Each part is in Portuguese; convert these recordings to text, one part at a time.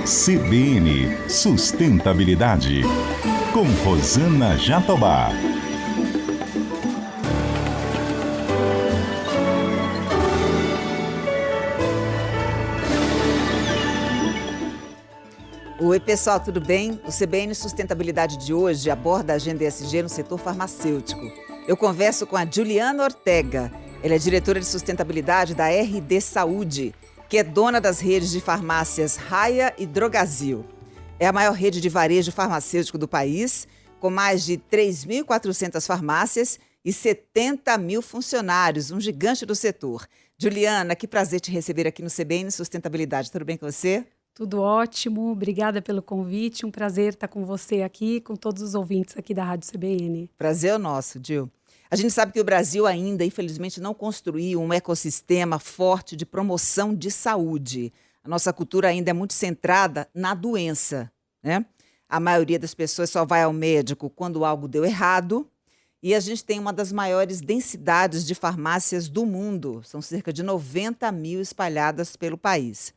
CBN Sustentabilidade, com Rosana Jatobá. Oi, pessoal, tudo bem? O CBN Sustentabilidade de hoje aborda a agenda ESG no setor farmacêutico. Eu converso com a Juliana Ortega. Ela é diretora de sustentabilidade da RD Saúde, que é dona das redes de farmácias Raia e Drogasil. É a maior rede de varejo farmacêutico do país, com mais de 3.400 farmácias e 70 mil funcionários, um gigante do setor. Juliana, que prazer te receber aqui no CBN Sustentabilidade. Tudo bem com você? Tudo ótimo, obrigada pelo convite, um prazer estar com você aqui, com todos os ouvintes aqui da Rádio CBN. Prazer é nosso, Gil. A gente sabe que o Brasil ainda, infelizmente, não construiu um ecossistema forte de promoção de saúde. A nossa cultura ainda é muito centrada na doença, né? A maioria das pessoas só vai ao médico quando algo deu errado e a gente tem uma das maiores densidades de farmácias do mundo. São cerca de 90 mil espalhadas pelo país.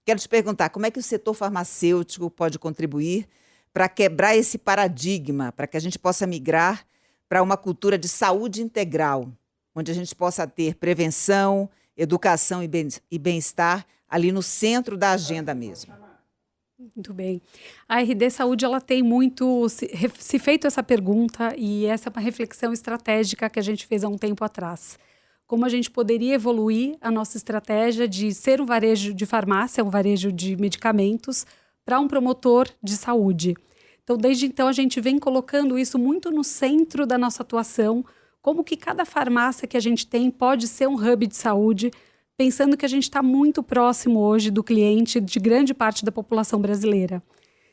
Quero te perguntar, como é que o setor farmacêutico pode contribuir para quebrar esse paradigma, para que a gente possa migrar para uma cultura de saúde integral, onde a gente possa ter prevenção, educação e bem-estar ali no centro da agenda mesmo. Muito bem. A RD Saúde ela tem muito se feito essa pergunta e essa é uma reflexão estratégica que a gente fez há um tempo atrás. Como a gente poderia evoluir a nossa estratégia de ser um varejo de farmácia, um varejo de medicamentos, para um promotor de saúde. Então, desde então, a gente vem colocando isso muito no centro da nossa atuação, como que cada farmácia que a gente tem pode ser um hub de saúde, pensando que a gente está muito próximo hoje do cliente, de grande parte da população brasileira.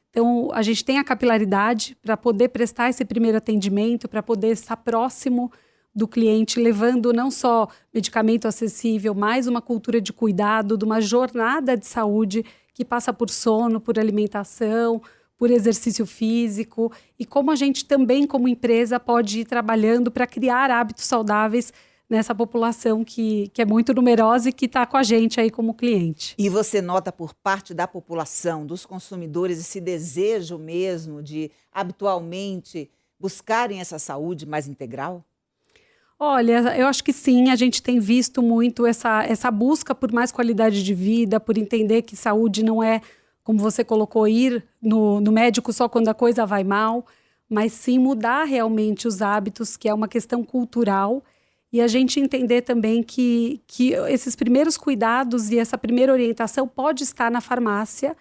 Então, a gente tem a capilaridade para poder prestar esse primeiro atendimento, para poder estar próximo do cliente, levando não só medicamento acessível, mas uma cultura de cuidado, de uma jornada de saúde que passa por sono, por alimentação, por exercício físico, e como a gente também, como empresa, pode ir trabalhando para criar hábitos saudáveis nessa população que é muito numerosa e que está com a gente aí como cliente. E você nota por parte da população, dos consumidores, esse desejo mesmo de habitualmente buscarem essa saúde mais integral? Olha, eu acho que sim, a gente tem visto muito essa busca por mais qualidade de vida, por entender que saúde não é, como você colocou, ir no médico só quando a coisa vai mal, mas sim mudar realmente os hábitos, que é uma questão cultural, e a gente entender também que esses primeiros cuidados e essa primeira orientação pode estar na farmácia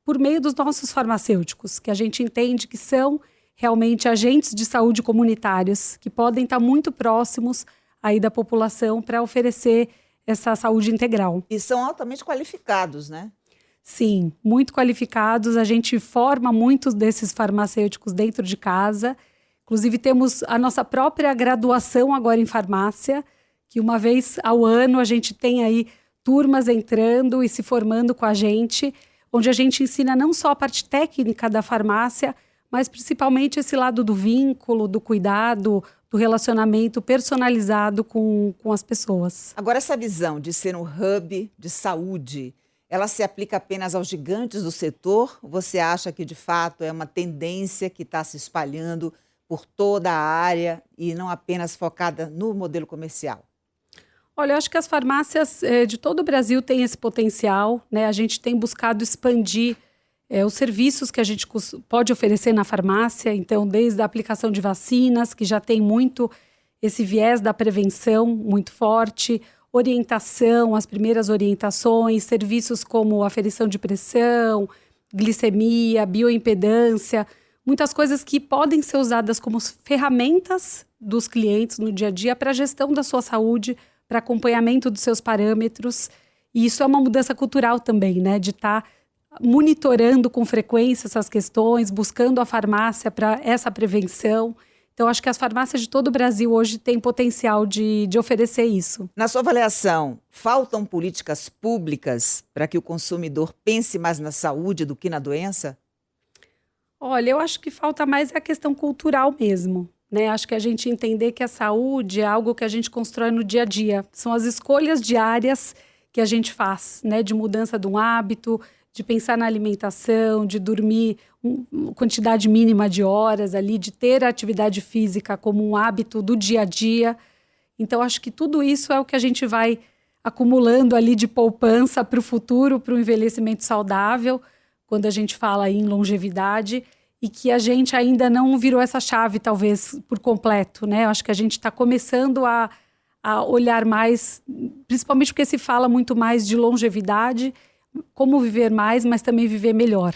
por meio dos nossos farmacêuticos, que a gente entende que são realmente agentes de saúde comunitários, que podem estar muito próximos aí da população para oferecer essa saúde integral. E são altamente qualificados, né? Sim, muito qualificados. A gente forma muitos desses farmacêuticos dentro de casa. Inclusive, temos a nossa própria graduação agora em farmácia, que uma vez ao ano a gente tem aí turmas entrando e se formando com a gente, onde a gente ensina não só a parte técnica da farmácia, mas principalmente esse lado do vínculo, do cuidado, do relacionamento personalizado com as pessoas. Agora, essa visão de ser um hub de saúde, ela se aplica apenas aos gigantes do setor? Ou você acha que, de fato, é uma tendência que está se espalhando por toda a área e não apenas focada no modelo comercial? Olha, eu acho que as farmácias de todo o Brasil têm esse potencial, né? A gente tem buscado expandir os serviços que a gente pode oferecer na farmácia, então desde a aplicação de vacinas, que já tem muito esse viés da prevenção muito forte, orientação, as primeiras orientações, serviços como aferição de pressão, glicemia, bioimpedância, muitas coisas que podem ser usadas como ferramentas dos clientes no dia a dia para a gestão da sua saúde, para acompanhamento dos seus parâmetros, e isso é uma mudança cultural também, né, de estar monitorando com frequência essas questões, buscando a farmácia para essa prevenção. Então, acho que as farmácias de todo o Brasil hoje têm potencial de oferecer isso. Na sua avaliação, faltam políticas públicas para que o consumidor pense mais na saúde do que na doença? Olha, eu acho que falta mais a questão cultural mesmo, né? Acho que a gente entender que a saúde é algo que a gente constrói no dia a dia. São as escolhas diárias que a gente faz, né? De mudança de um hábito, de pensar na alimentação, de dormir quantidade mínima de horas ali, de ter a atividade física como um hábito do dia a dia. Então, acho que tudo isso é o que a gente vai acumulando ali de poupança para o futuro, para o envelhecimento saudável, quando a gente fala em longevidade, e que a gente ainda não virou essa chave, talvez, por completo, né? Eu acho que a gente está começando a olhar mais, principalmente porque se fala muito mais de longevidade, como viver mais, mas também viver melhor.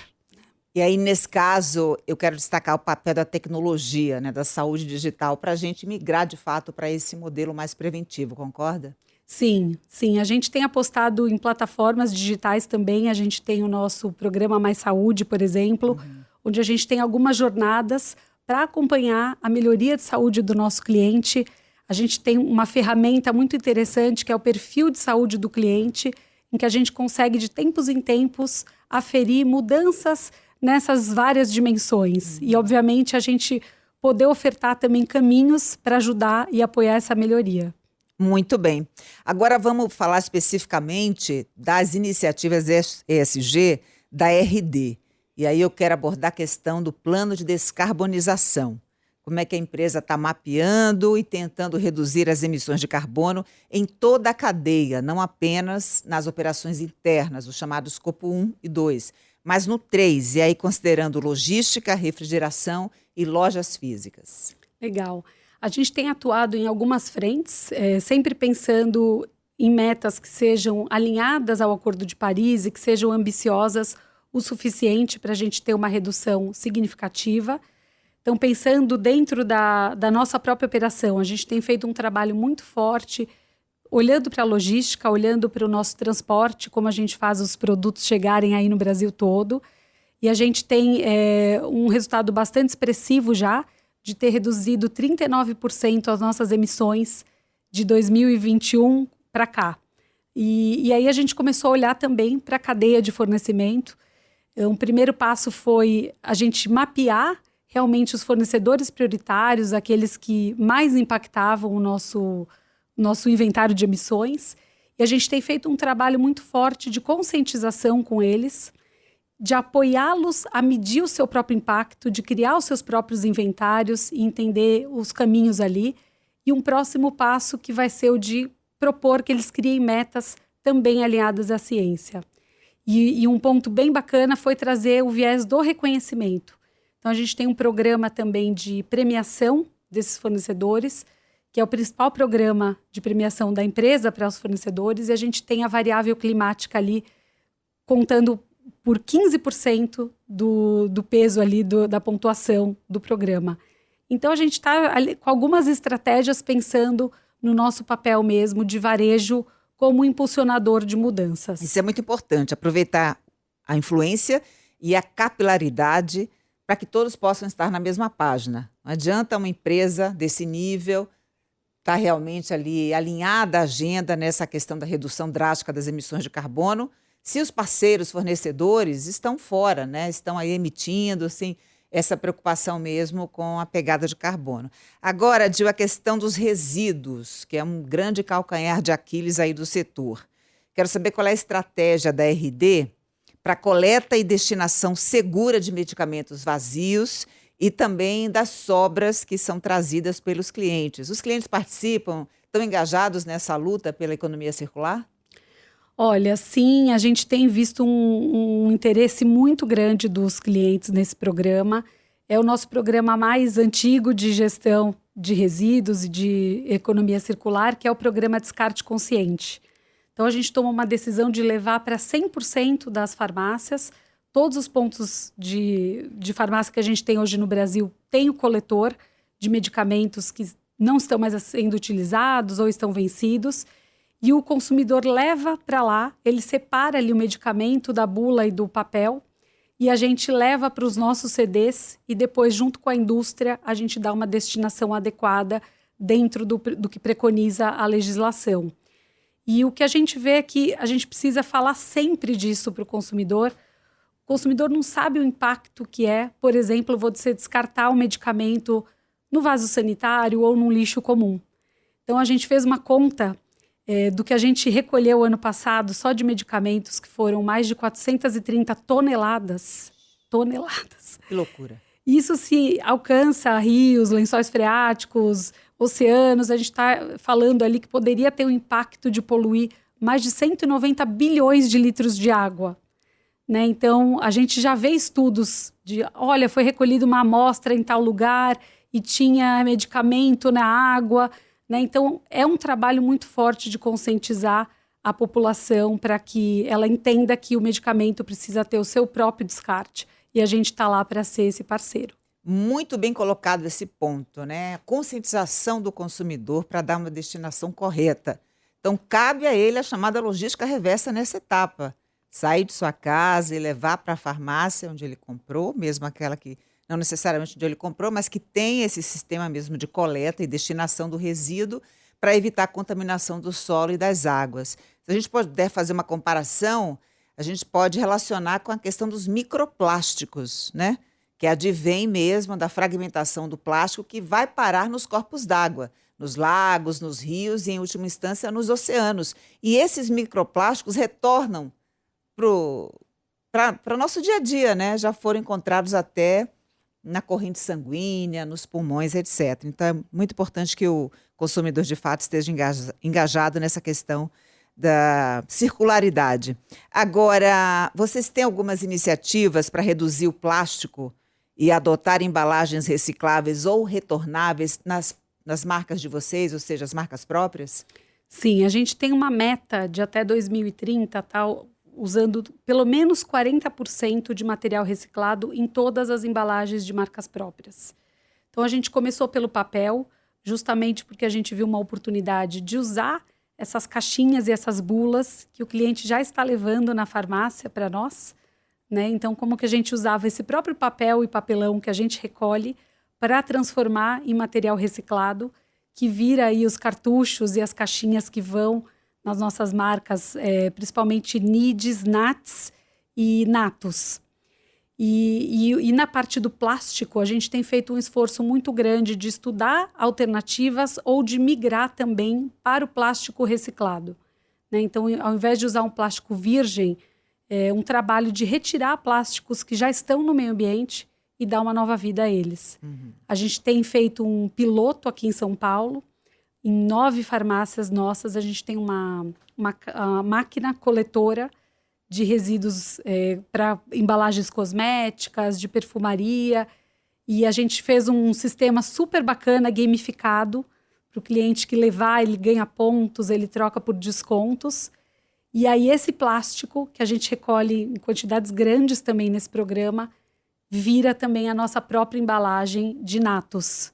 E aí, nesse caso, eu quero destacar o papel da tecnologia, né, da saúde digital, para a gente migrar, de fato, para esse modelo mais preventivo, concorda? Sim, sim. A gente tem apostado em plataformas digitais também. A gente tem o nosso programa Mais Saúde, por exemplo, onde a gente tem algumas jornadas para acompanhar a melhoria de saúde do nosso cliente. A gente tem uma ferramenta muito interessante, que é o perfil de saúde do cliente, em que a gente consegue, de tempos em tempos, aferir mudanças nessas várias dimensões. E, obviamente, a gente poder ofertar também caminhos para ajudar e apoiar essa melhoria. Muito bem. Agora vamos falar especificamente das iniciativas ESG da RD. E aí eu quero abordar a questão do plano de descarbonização. Como é que a empresa está mapeando e tentando reduzir as emissões de carbono em toda a cadeia, não apenas nas operações internas, os chamados Escopo 1 e 2, mas no 3, e aí considerando logística, refrigeração e lojas físicas. Legal. A gente tem atuado em algumas frentes, sempre pensando em metas que sejam alinhadas ao Acordo de Paris e que sejam ambiciosas o suficiente para a gente ter uma redução significativa. Então, pensando dentro da nossa própria operação, a gente tem feito um trabalho muito forte, olhando para a logística, olhando para o nosso transporte, como a gente faz os produtos chegarem aí no Brasil todo. E a gente tem um resultado bastante expressivo já, de ter reduzido 39% as nossas emissões de 2021 para cá. E aí a gente começou a olhar também para a cadeia de fornecimento. Um primeiro passo foi a gente mapear realmente os fornecedores prioritários, aqueles que mais impactavam o nosso inventário de emissões. E a gente tem feito um trabalho muito forte de conscientização com eles, de apoiá-los a medir o seu próprio impacto, de criar os seus próprios inventários e entender os caminhos ali. E um próximo passo que vai ser o de propor que eles criem metas também alinhadas à ciência. E um ponto bem bacana foi trazer o viés do reconhecimento. Então, a gente tem um programa também de premiação desses fornecedores, que é o principal programa de premiação da empresa para os fornecedores, e a gente tem a variável climática ali contando por 15% do peso ali da pontuação do programa. Então, a gente está com algumas estratégias pensando no nosso papel mesmo de varejo como impulsionador de mudanças. Isso é muito importante, aproveitar a influência e a capilaridade para que todos possam estar na mesma página. Não adianta uma empresa desse nível estar realmente ali alinhada à agenda nessa questão da redução drástica das emissões de carbono, se os parceiros fornecedores estão fora, né? Estão aí emitindo, assim, essa preocupação mesmo com a pegada de carbono. Agora, Dil, a questão dos resíduos, que é um grande calcanhar de Aquiles aí do setor. Quero saber qual é a estratégia da RD para coleta e destinação segura de medicamentos vazios e também das sobras que são trazidas pelos clientes. Os clientes participam, estão engajados nessa luta pela economia circular? Olha, sim, a gente tem visto um interesse muito grande dos clientes nesse programa. É o nosso programa mais antigo de gestão de resíduos e de economia circular, que é o programa Descarte Consciente. Então, a gente tomou uma decisão de levar para 100% das farmácias. Todos os pontos de farmácia que a gente tem hoje no Brasil têm o coletor de medicamentos que não estão mais sendo utilizados ou estão vencidos. E o consumidor leva para lá, ele separa ali o medicamento da bula e do papel e a gente leva para os nossos CDs e depois, junto com a indústria, a gente dá uma destinação adequada dentro do que preconiza a legislação. E o que a gente vê é que a gente precisa falar sempre disso para o consumidor. O consumidor não sabe o impacto que é, por exemplo, você descartar um medicamento no vaso sanitário ou num lixo comum. Então, a gente fez uma conta do que a gente recolheu ano passado, só de medicamentos, que foram mais de 430 toneladas. Toneladas. Que loucura. Isso se alcança rios, lençóis freáticos, oceanos. A gente está falando ali que poderia ter um impacto de poluir mais de 190 bilhões de litros de água. Né? Então, a gente já vê estudos de, olha, foi recolhida uma amostra em tal lugar e tinha medicamento na água. Né? Então, é um trabalho muito forte de conscientizar a população para que ela entenda que o medicamento precisa ter o seu próprio descarte. E a gente está lá para ser esse parceiro. Muito bem colocado esse ponto, né? A conscientização do consumidor para dar uma destinação correta. Então, cabe a ele a chamada logística reversa nessa etapa. Sair de sua casa e levar para a farmácia onde ele comprou, mesmo aquela que não necessariamente onde ele comprou, mas que tem esse sistema mesmo de coleta e destinação do resíduo para evitar a contaminação do solo e das águas. Se a gente puder fazer uma comparação, a gente pode relacionar com a questão dos microplásticos, né? Que advém mesmo da fragmentação do plástico que vai parar nos corpos d'água, nos lagos, nos rios e, em última instância, nos oceanos. E esses microplásticos retornam para o nosso dia a dia, né? Já foram encontrados até na corrente sanguínea, nos pulmões, etc. Então, é muito importante que o consumidor, de fato, esteja engajado nessa questão da circularidade. Agora, vocês têm algumas iniciativas para reduzir o plástico e adotar embalagens recicláveis ou retornáveis nas marcas de vocês, ou seja, as marcas próprias? Sim, a gente tem uma meta de até 2030, usando pelo menos 40% de material reciclado em todas as embalagens de marcas próprias. Então, a gente começou pelo papel, justamente porque a gente viu uma oportunidade de usar essas caixinhas e essas bulas que o cliente já está levando na farmácia para nós, né? Então, como que a gente usava esse próprio papel e papelão que a gente recolhe para transformar em material reciclado, que vira aí os cartuchos e as caixinhas que vão nas nossas marcas, principalmente Nides, Nats e Natus. E na parte do plástico, a gente tem feito um esforço muito grande de estudar alternativas ou de migrar também para o plástico reciclado. Né? Então, ao invés de usar um plástico virgem, um trabalho de retirar plásticos que já estão no meio ambiente e dar uma nova vida a eles. Uhum. A gente tem feito um piloto aqui em São Paulo. Em 9 farmácias nossas, a gente tem uma máquina coletora de resíduos para embalagens cosméticas, de perfumaria. E a gente fez um sistema super bacana, gamificado, para o cliente que levar, ele ganha pontos, ele troca por descontos. E aí esse plástico, que a gente recolhe em quantidades grandes também nesse programa, vira também a nossa própria embalagem de Natus.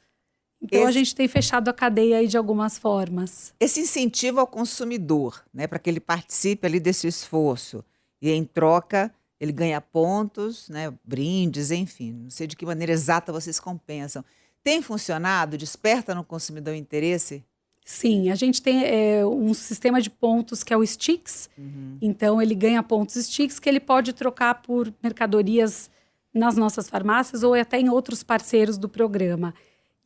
Então, a gente tem fechado a cadeia aí de algumas formas. Esse incentivo ao consumidor, né, para que ele participe ali desse esforço. E em troca, ele ganha pontos, né, brindes, enfim. Não sei de que maneira exata vocês compensam. Tem funcionado? Desperta no consumidor interesse? Sim, a gente tem um sistema de pontos que é o Stix. Uhum. Então, ele ganha pontos Stix que ele pode trocar por mercadorias nas nossas farmácias ou até em outros parceiros do programa.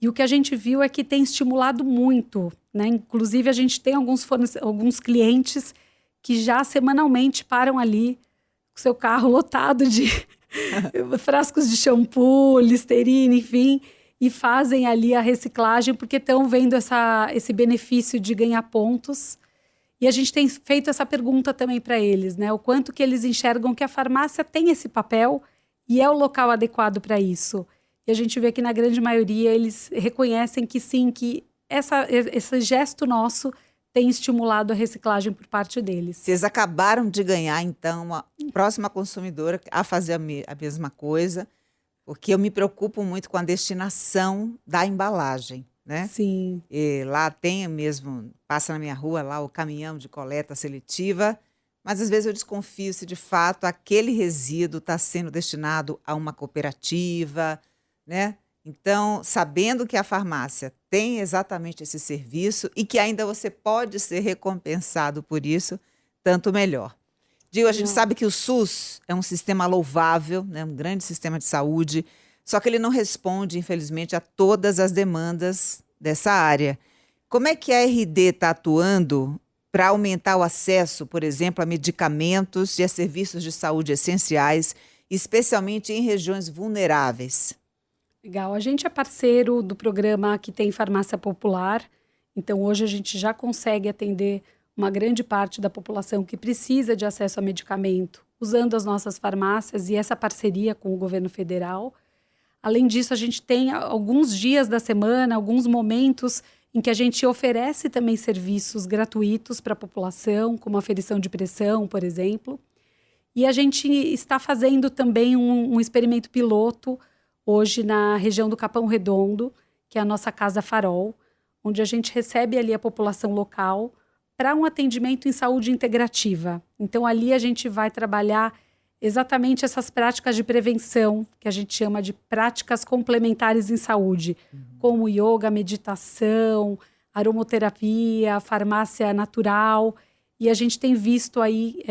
E o que a gente viu é que tem estimulado muito, né? Inclusive, a gente tem alguns clientes que já semanalmente param ali com seu carro lotado de frascos de shampoo, Listerine, enfim, e fazem ali a reciclagem porque estão vendo esse benefício de ganhar pontos. E a gente tem feito essa pergunta também para eles, né? O quanto que eles enxergam que a farmácia tem esse papel e é o local adequado para isso. E a gente vê que, na grande maioria, eles reconhecem que sim, que esse gesto nosso tem estimulado a reciclagem por parte deles. Vocês acabaram de ganhar, então, a próxima consumidora a fazer a mesma coisa, porque eu me preocupo muito com a destinação da embalagem, né? Sim. E lá tem mesmo, passa na minha rua lá o caminhão de coleta seletiva, mas às vezes eu desconfio se de fato aquele resíduo está sendo destinado a uma cooperativa, né? Então, sabendo que a farmácia tem exatamente esse serviço e que ainda você pode ser recompensado por isso, tanto melhor. Digo, a gente sabe que o SUS é um sistema louvável, né? Um grande sistema de saúde, só que ele não responde, infelizmente, a todas as demandas dessa área. Como é que a RD está atuando para aumentar o acesso, por exemplo, a medicamentos e a serviços de saúde essenciais, especialmente em regiões vulneráveis? Legal. A gente é parceiro do programa que tem farmácia popular. Então, hoje a gente já consegue atender uma grande parte da população que precisa de acesso a medicamento, usando as nossas farmácias e essa parceria com o governo federal. Além disso, a gente tem alguns dias da semana, alguns momentos em que a gente oferece também serviços gratuitos para a população, como aferição de pressão, por exemplo. E a gente está fazendo também um experimento piloto hoje na região do Capão Redondo, que é a nossa Casa Farol, onde a gente recebe ali a população local para um atendimento em saúde integrativa. Então, ali a gente vai trabalhar exatamente essas práticas de prevenção, que a gente chama de práticas complementares em saúde, como yoga, meditação, aromaterapia, farmácia natural. E a gente tem visto aí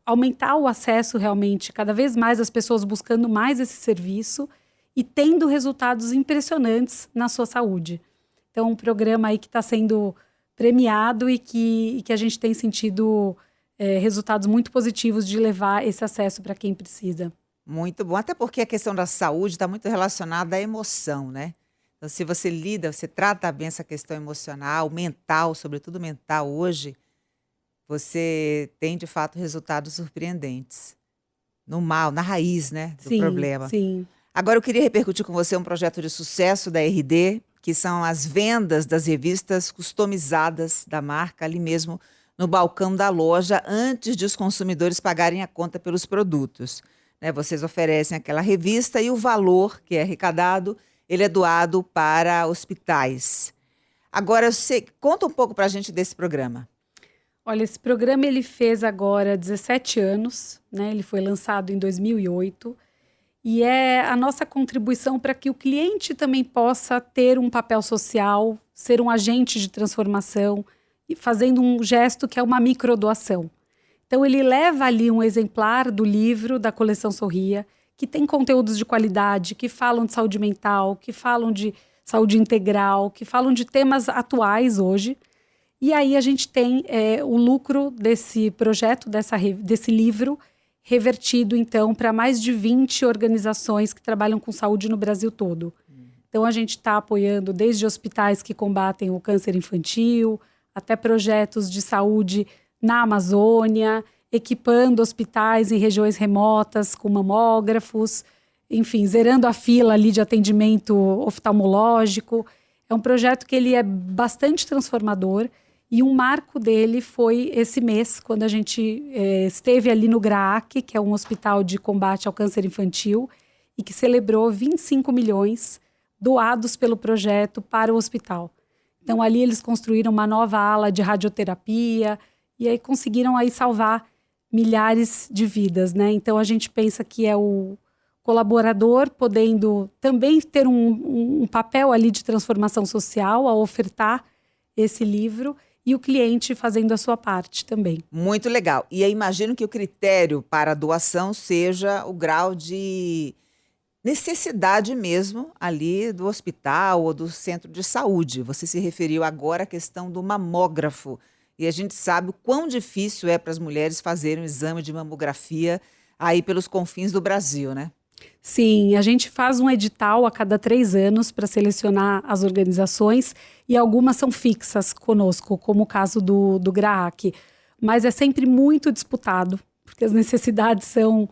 aumentar o acesso realmente, cada vez mais as pessoas buscando mais esse serviço e tendo resultados impressionantes na sua saúde. Então, um programa aí que está sendo premiado e que a gente tem sentido resultados muito positivos de levar esse acesso para quem precisa. Muito bom, até porque a questão da saúde está muito relacionada à emoção, né? Então, se você você trata bem essa questão emocional, mental, sobretudo mental hoje, você tem, de fato, resultados surpreendentes. No mal, na raiz, né, do problema. Sim. Agora, eu queria repercutir com você um projeto de sucesso da RD, que são as vendas das revistas customizadas da marca, ali mesmo no balcão da loja, antes de os consumidores pagarem a conta pelos produtos. Né, vocês oferecem aquela revista e o valor que é arrecadado, ele é doado para hospitais. Agora, conta um pouco para a gente desse programa. Olha, esse programa ele fez agora 17 anos, né? Ele foi lançado em 2008 e é a nossa contribuição para que o cliente também possa ter um papel social, ser um agente de transformação e fazendo um gesto que é uma microdoação. Então, ele leva ali um exemplar do livro da coleção Sorria, que tem conteúdos de qualidade, que falam de saúde mental, que falam de saúde integral, que falam de temas atuais hoje. E aí a gente tem o lucro desse projeto, desse livro, revertido, então, para mais de 20 organizações que trabalham com saúde no Brasil todo. Então, a gente está apoiando desde hospitais que combatem o câncer infantil, até projetos de saúde na Amazônia, equipando hospitais em regiões remotas com mamógrafos, enfim, zerando a fila ali de atendimento oftalmológico. É um projeto que ele é bastante transformador e um marco dele foi esse mês, quando a gente esteve ali no GRAAC, que é um hospital de combate ao câncer infantil, e que celebrou 25 milhões doados pelo projeto para o hospital. Então, ali eles construíram uma nova ala de radioterapia e aí conseguiram aí salvar milhares de vidas, né? Então, a gente pensa que é o colaborador podendo também ter um papel ali de transformação social ao ofertar esse livro e o cliente fazendo a sua parte também. Muito legal. E eu imagino que o critério para a doação seja o grau de necessidade mesmo ali do hospital ou do centro de saúde. Você se referiu agora à questão do mamógrafo. E a gente sabe o quão difícil é para as mulheres fazerem um exame de mamografia aí pelos confins do Brasil, né? Sim, a gente faz um edital a cada 3 anos para selecionar as organizações e algumas são fixas conosco, como o caso do GRAAC. Mas é sempre muito disputado, porque as necessidades são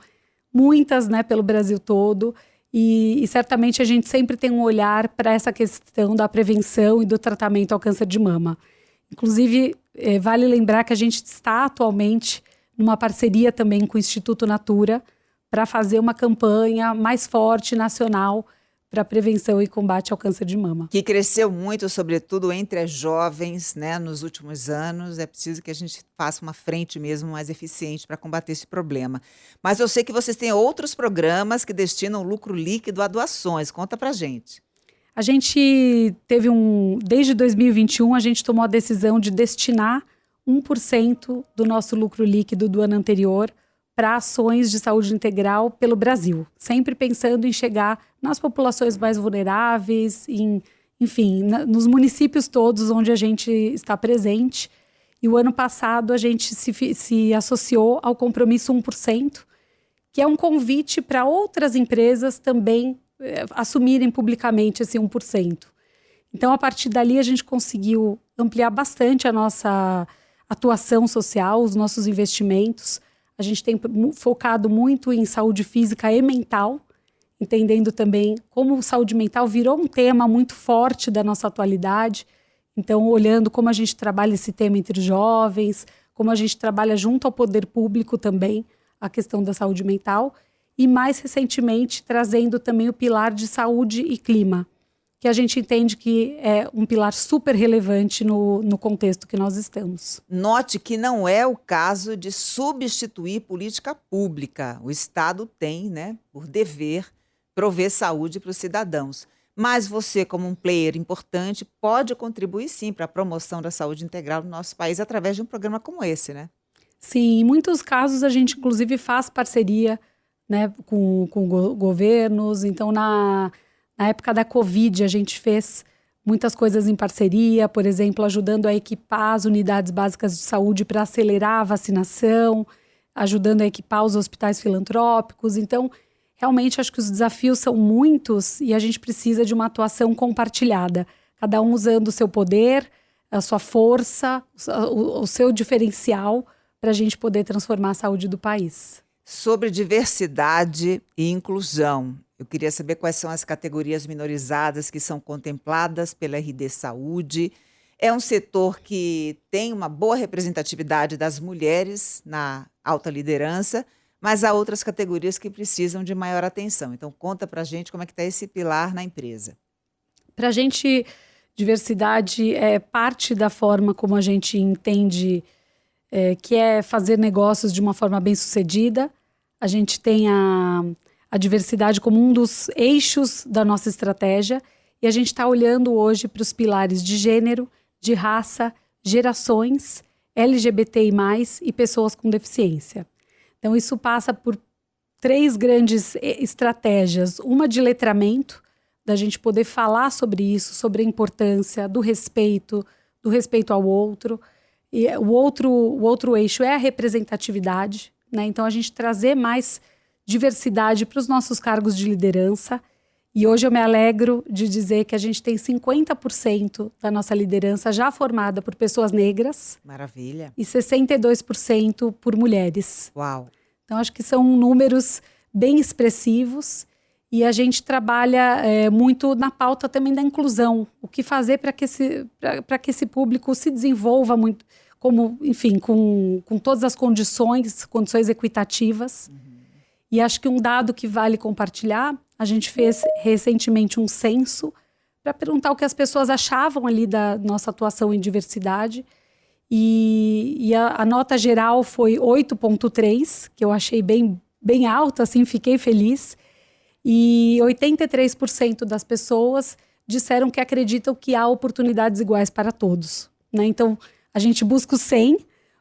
muitas, né, pelo Brasil todo. E certamente a gente sempre tem um olhar para essa questão da prevenção e do tratamento ao câncer de mama. Inclusive, vale lembrar que a gente está atualmente numa parceria também com o Instituto Natura para fazer uma campanha mais forte, nacional, para prevenção e combate ao câncer de mama. Que cresceu muito, sobretudo entre as jovens, né, nos últimos anos. É preciso que a gente faça uma frente mesmo mais eficiente para combater esse problema. Mas eu sei que vocês têm outros programas que destinam lucro líquido a doações. Conta pra gente. A gente teve desde 2021, a gente tomou a decisão de destinar 1% do nosso lucro líquido do ano anterior para ações de saúde integral pelo Brasil, sempre pensando em chegar nas populações mais vulneráveis, enfim, nos municípios todos onde a gente está presente. E o ano passado a gente se associou ao compromisso 1%, que é um convite para outras empresas também assumirem publicamente esse 1%. Então, a partir dali, a gente conseguiu ampliar bastante a nossa atuação social, os nossos investimentos. A gente tem focado muito em saúde física e mental, entendendo também como saúde mental virou um tema muito forte da nossa atualidade. Então, olhando como a gente trabalha esse tema entre os jovens, como a gente trabalha junto ao poder público também, a questão da saúde mental. E, mais recentemente, trazendo também o pilar de saúde e clima, que a gente entende que é um pilar super relevante no contexto que nós estamos. Note que não é o caso de substituir política pública. O Estado tem, né, por dever, prover saúde para os cidadãos. Mas você, como um player importante, pode contribuir sim para a promoção da saúde integral no nosso país através de um programa como esse, né? Sim, em muitos casos a gente inclusive faz parceria, né, com governos. Então, na época da Covid, a gente fez muitas coisas em parceria, por exemplo, ajudando a equipar as unidades básicas de saúde para acelerar a vacinação, ajudando a equipar os hospitais filantrópicos. Então, realmente, acho que os desafios são muitos e a gente precisa de uma atuação compartilhada. Cada um usando o seu poder, a sua força, o seu diferencial para a gente poder transformar a saúde do país. Sobre diversidade e inclusão, eu queria saber quais são as categorias minorizadas que são contempladas pela RD Saúde. É um setor que tem uma boa representatividade das mulheres na alta liderança, mas há outras categorias que precisam de maior atenção. Então, conta pra gente como é que está esse pilar na empresa. Para a gente, diversidade é parte da forma como a gente entende que é fazer negócios de uma forma bem-sucedida. A gente tem a diversidade como um dos eixos da nossa estratégia e a gente está olhando hoje para os pilares de gênero, de raça, gerações, LGBTI+, e pessoas com deficiência. Então, isso passa por 3 grandes estratégias. Uma de letramento, da gente poder falar sobre isso, sobre a importância do respeito ao outro. E o outro eixo é a representatividade, né? Então, a gente trazer mais diversidade para os nossos cargos de liderança. E hoje eu me alegro de dizer que a gente tem 50% da nossa liderança já formada por pessoas negras. Maravilha. E 62% por mulheres. Uau. Então, acho que são números bem expressivos e a gente trabalha muito na pauta também da inclusão. O que fazer para que esse público se desenvolva muito, como, enfim, com todas as condições equitativas. E acho que um dado que vale compartilhar, a gente fez recentemente um censo para perguntar o que as pessoas achavam ali da nossa atuação em diversidade. E a nota geral foi 8,3, que eu achei bem alta, assim, fiquei feliz. E 83% das pessoas disseram que acreditam que há oportunidades iguais para todos, né? Então, a gente busca o 100,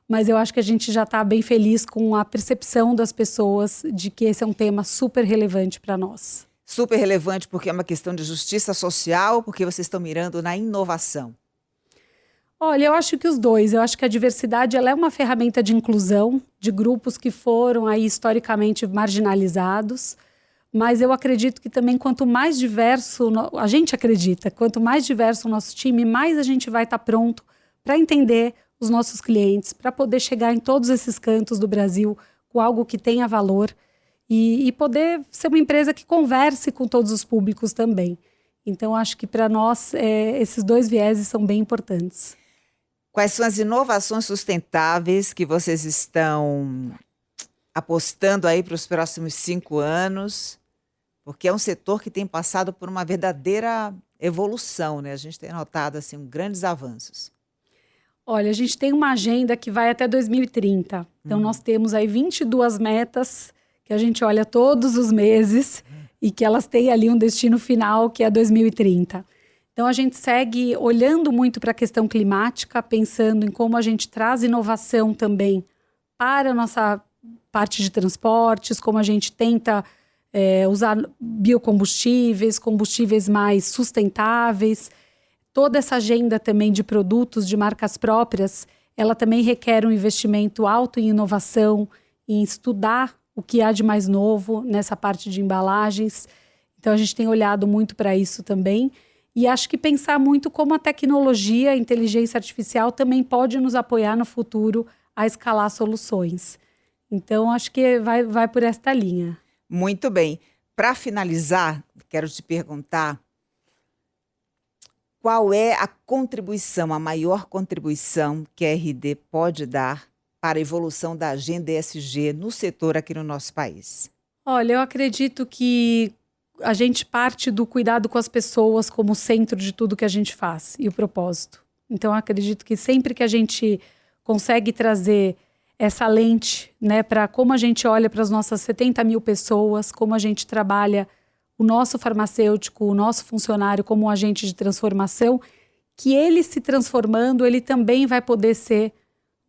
mas eu acho que a gente já está bem feliz com a percepção das pessoas de que esse é um tema super relevante para nós. Super relevante porque é uma questão de justiça social, porque vocês estão mirando na inovação. Olha, eu acho que os dois. Eu acho que a diversidade ela é uma ferramenta de inclusão de grupos que foram aí historicamente marginalizados, mas eu acredito que também quanto mais diverso, a gente acredita, quanto mais diverso o nosso time, mais a gente vai estar pronto para entender os nossos clientes, para poder chegar em todos esses cantos do Brasil com algo que tenha valor e poder ser uma empresa que converse com todos os públicos também. Então, acho que para nós esses dois vieses são bem importantes. Quais são as inovações sustentáveis que vocês estão apostando aí para os próximos 5 anos? Porque é um setor que tem passado por uma verdadeira evolução, né? A gente tem notado assim, grandes avanços. Olha, a gente tem uma agenda que vai até 2030. Então, nós temos aí 22 metas que a gente olha todos os meses e que elas têm ali um destino final, que é 2030. Então, a gente segue olhando muito para a questão climática, pensando em como a gente traz inovação também para a nossa parte de transportes, como a gente tenta usar biocombustíveis, combustíveis mais sustentáveis. Toda essa agenda também de produtos, de marcas próprias, ela também requer um investimento alto em inovação, em estudar o que há de mais novo nessa parte de embalagens. Então, a gente tem olhado muito para isso também. E acho que pensar muito como a tecnologia, a inteligência artificial também pode nos apoiar no futuro a escalar soluções. Então, acho que vai por esta linha. Muito bem. Para finalizar, quero te perguntar qual é a contribuição, a maior contribuição que a RD pode dar para a evolução da agenda ESG no setor aqui no nosso país? Olha, eu acredito que a gente parte do cuidado com as pessoas como centro de tudo que a gente faz e o propósito. Então, eu acredito que sempre que a gente consegue trazer essa lente, né, para como a gente olha para as nossas 70 mil pessoas, como a gente trabalha o nosso farmacêutico, o nosso funcionário como um agente de transformação, que ele se transformando, ele também vai poder ser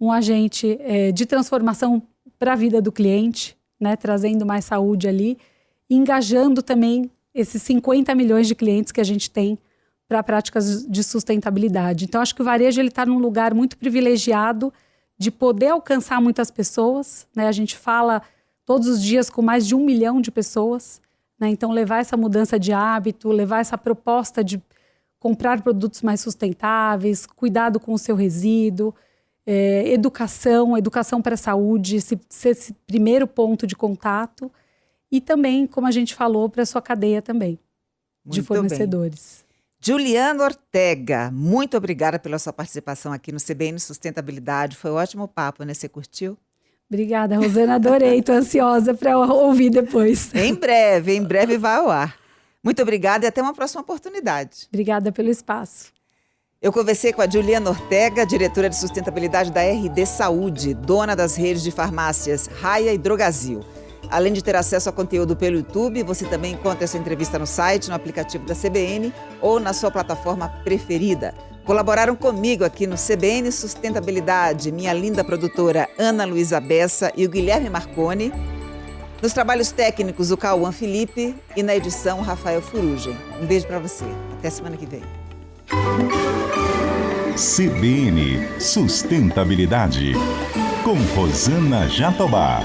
um agente de transformação para a vida do cliente, né, trazendo mais saúde ali, e engajando também esses 50 milhões de clientes que a gente tem para práticas de sustentabilidade. Então, acho que o varejo está num lugar muito privilegiado de poder alcançar muitas pessoas, né? A gente fala todos os dias com mais de 1 milhão de pessoas, né? Então, levar essa mudança de hábito, levar essa proposta de comprar produtos mais sustentáveis, cuidado com o seu resíduo, educação para a saúde, ser esse primeiro ponto de contato, e também, como a gente falou, para a sua cadeia também, de Muito fornecedores. bem. Juliana Ortega, muito obrigada pela sua participação aqui no CBN Sustentabilidade. Foi um ótimo papo, né? Você curtiu? Obrigada, Rosana, adorei. Estou ansiosa para ouvir depois. Em breve vai ao ar. Muito obrigada e até uma próxima oportunidade. Obrigada pelo espaço. Eu conversei com a Juliana Ortega, diretora de sustentabilidade da RD Saúde, dona das redes de farmácias Raia e Drogazil. Além de ter acesso a conteúdo pelo YouTube, você também encontra essa entrevista no site, no aplicativo da CBN ou na sua plataforma preferida. Colaboraram comigo aqui no CBN Sustentabilidade, minha linda produtora Ana Luísa Bessa e o Guilherme Marconi. Nos trabalhos técnicos, o Cauã Felipe e na edição, o Rafael Furugem. Um beijo para você. Até semana que vem. CBN Sustentabilidade, com Rosana Jatobá.